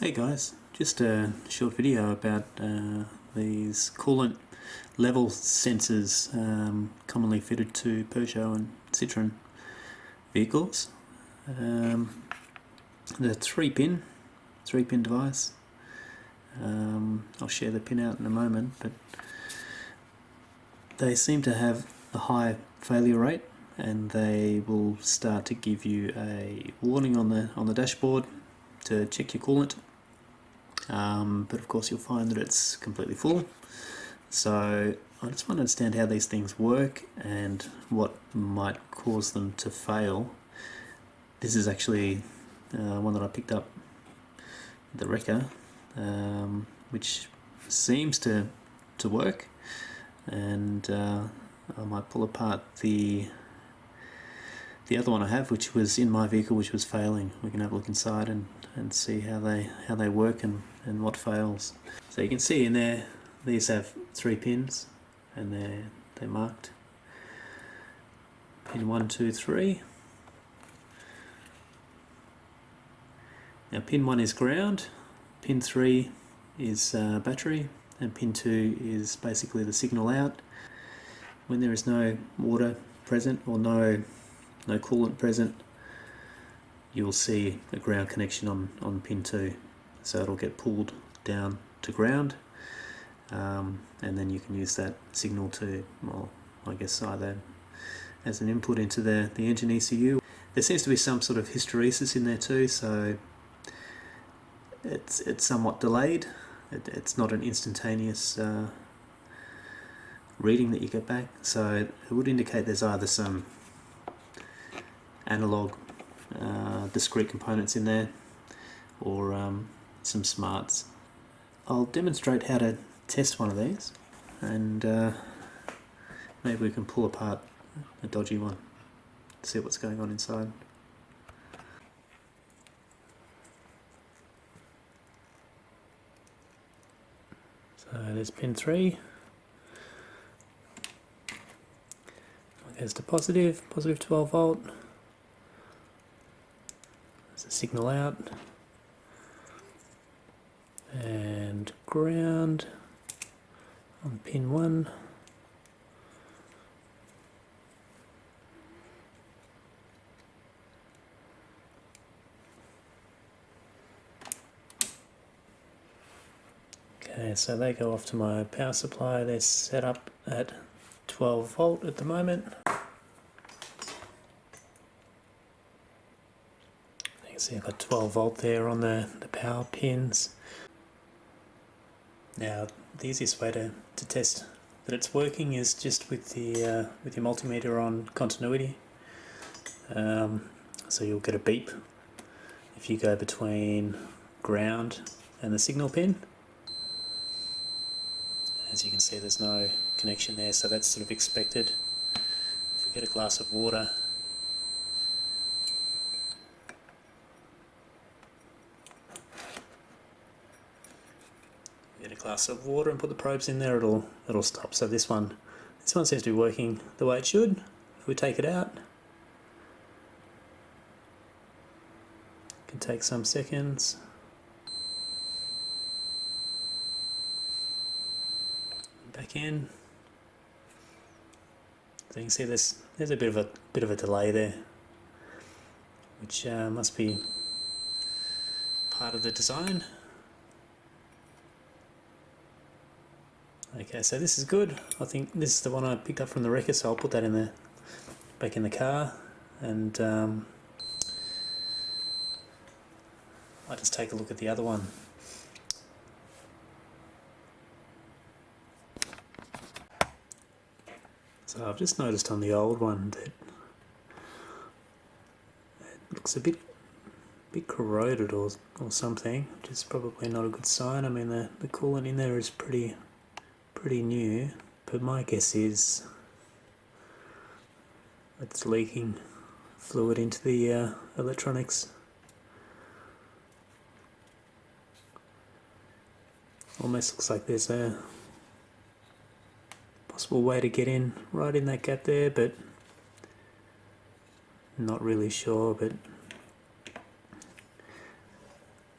Hey guys, just a short video about these coolant level sensors commonly fitted to Peugeot and Citroen vehicles. The three-pin device. I'll share the pin out in a moment, but they seem to have a high failure rate, and they will start to give you a warning on the dashboard to check your coolant. But of course you'll find that it's completely full. So I just want to understand how these things work and what might cause them to fail. This is actually one that I picked up at the wrecker, which seems to work, and I might pull apart the other one I have, which was in my vehicle, which was failing. We can have a look inside and see how they work and what fails. So you can see in there, these have 3 pins, and they're marked pin 1, 2, 3. Now pin 1 is ground, pin 3 is battery, and pin 2 is basically the signal out. When there is no water present or no coolant present, you will see a ground connection on pin 2, so it'll get pulled down to ground, and then you can use that signal to, well, I guess either as an input into the engine ECU. There seems to be some sort of hysteresis in there too, so it's somewhat delayed. It's not an instantaneous reading that you get back, so it would indicate there's either some analog discrete components in there, or some smarts. I'll demonstrate how to test one of these, and maybe we can pull apart a dodgy one, see what's going on inside. So there's pin 3. There's the positive 12 volt. There's the signal out, and ground on pin 1. Okay, so they go off to my power supply. They're set up at 12 volt at the moment. You can see I've got 12 volt there on the power pins. Now the easiest way to test that it's working is just with your multimeter on continuity. So you'll get a beep if you go between ground and the signal pin. As you can see, there's no connection there, so that's sort of expected. If we get a glass of water, and put the probes in there, it'll stop. So this one seems to be working the way it should. If we take it out, it can take some seconds. Back in. So you can see there's a bit of a delay there, which must be part of the design. Okay, so this is good. I think this is the one I picked up from the wrecker, so I'll put that back in the car, and I'll just take a look at the other one. So I've just noticed on the old one that it looks a bit corroded or something, which is probably not a good sign. I mean, the coolant in there is pretty new, but my guess is it's leaking fluid into the electronics. Almost looks like there's a possible way to get in right in that gap there, but not really sure. But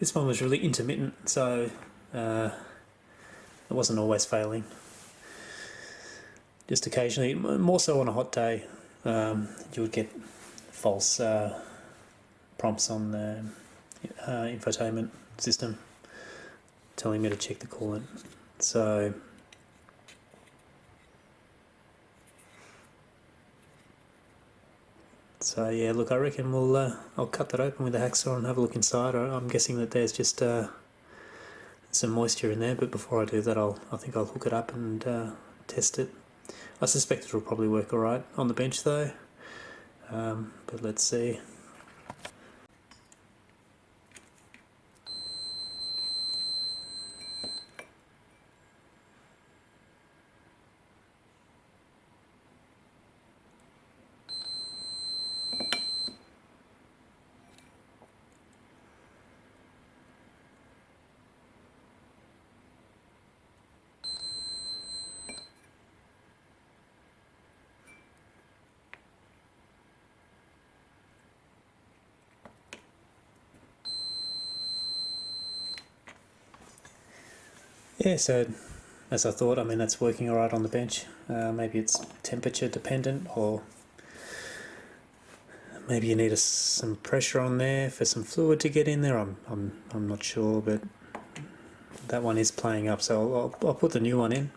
This one was really intermittent, so it wasn't always failing. Just occasionally, more so on a hot day, you would get false prompts on the infotainment system telling me to check the coolant. So yeah, look, I reckon I'll cut that open with a hacksaw and have a look inside. I'm guessing that there's just some moisture in there, but before I do that, I think I'll hook it up and test it. I suspect it'll probably work alright on the bench though, but let's see. Yeah, so as I thought, I mean, that's working alright on the bench. Maybe it's temperature dependent, or maybe you need some pressure on there for some fluid to get in there. I'm not sure, but that one is playing up, so I'll put the new one in,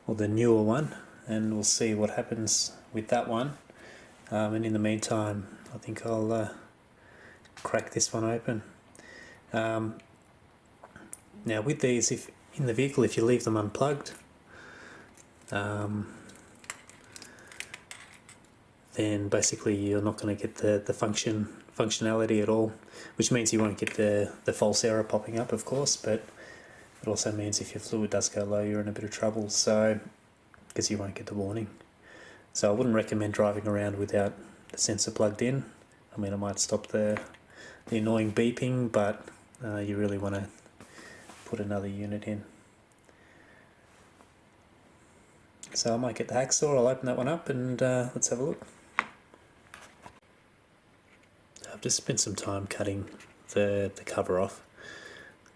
or the newer one, and we'll see what happens with that one. And in the meantime, I think I'll crack this one open. Now with these, if in the vehicle, if you leave them unplugged, then basically you're not going to get the functionality at all, which means you won't get the false error popping up, of course, but it also means if your fluid does go low, you're in a bit of trouble, so because you won't get the warning. So I wouldn't recommend driving around without the sensor plugged in. I mean, it might stop the annoying beeping, but you really want to put another unit in. So I might get the hacksaw, I'll open that one up and let's have a look. I've just spent some time cutting the cover off.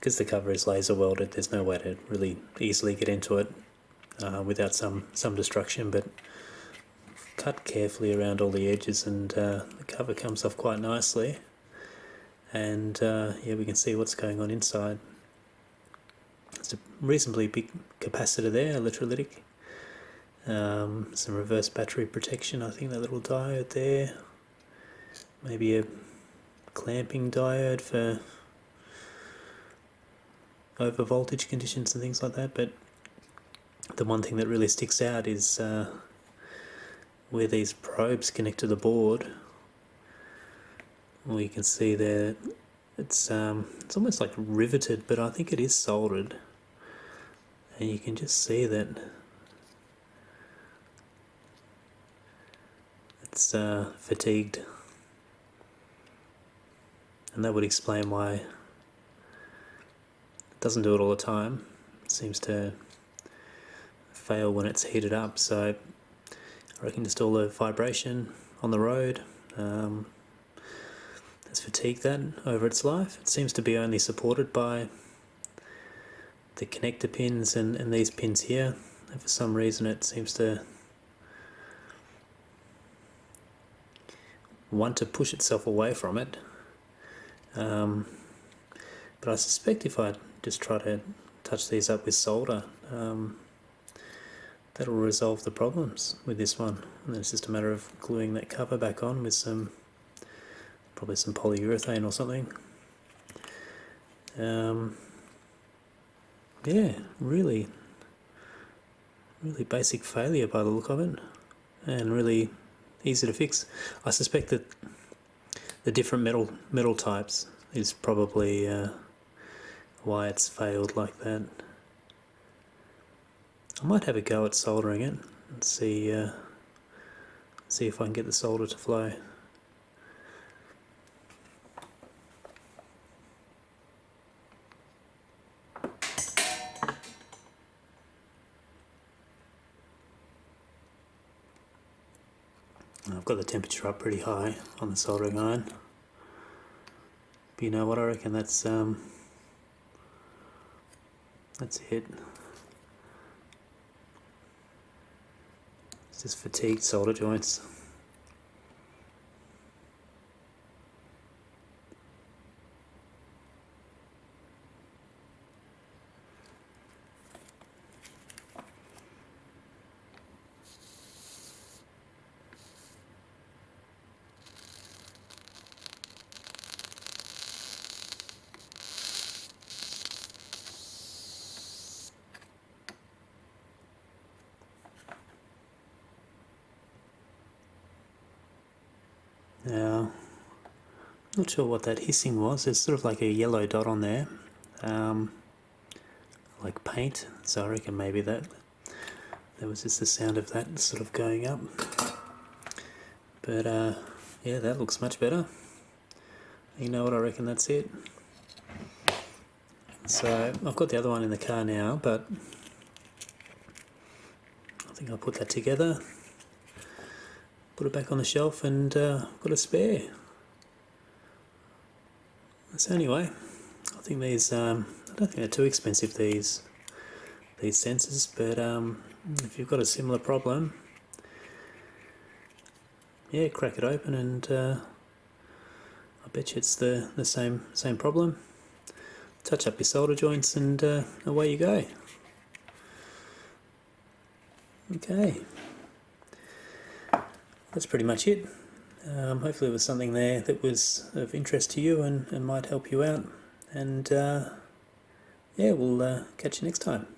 Because the cover is laser welded, there's no way to really easily get into it without some destruction, but cut carefully around all the edges and the cover comes off quite nicely. And yeah, we can see what's going on inside. It's a reasonably big capacitor there, electrolytic. Some reverse battery protection, I think that little diode there. Maybe a clamping diode for over voltage conditions and things like that, but the one thing that really sticks out is where these probes connect to the board. Well, you can see there it's almost like riveted, but I think it is soldered, and you can just see that it's fatigued, and that would explain why it doesn't do it all the time. It seems to fail when it's heated up, so I reckon just all the vibration on the road has fatigued that over its life. It seems to be only supported by the connector pins and these pins here, and for some reason it seems to want to push itself away from it. But I suspect if I just try to touch these up with solder, that'll resolve the problems with this one. And then it's just a matter of gluing that cover back on with probably some polyurethane or something. Yeah, really basic failure by the look of it, and really easy to fix. I suspect that the different metal types is probably why it's failed like that. I might have a go at soldering it and see if I can get the solder to flow. I've got the temperature up pretty high on the soldering iron. But you know what, I reckon that's That's it. It's just fatigued solder joints. Now, not sure what that hissing was. There's sort of like a yellow dot on there, like paint. So I reckon maybe that was just the sound of that sort of going up. But yeah, that looks much better. You know what, I reckon that's it. So I've got the other one in the car now, but I think I'll put that together, put it back on the shelf, and got a spare. So anyway, I think these, I don't think they're too expensive, these sensors, but if you've got a similar problem, yeah, crack it open, and I bet you it's the same problem. Touch up your solder joints, and away you go. Okay, that's pretty much it. Hopefully it was something there that was of interest to you and might help you out. And yeah, we'll catch you next time.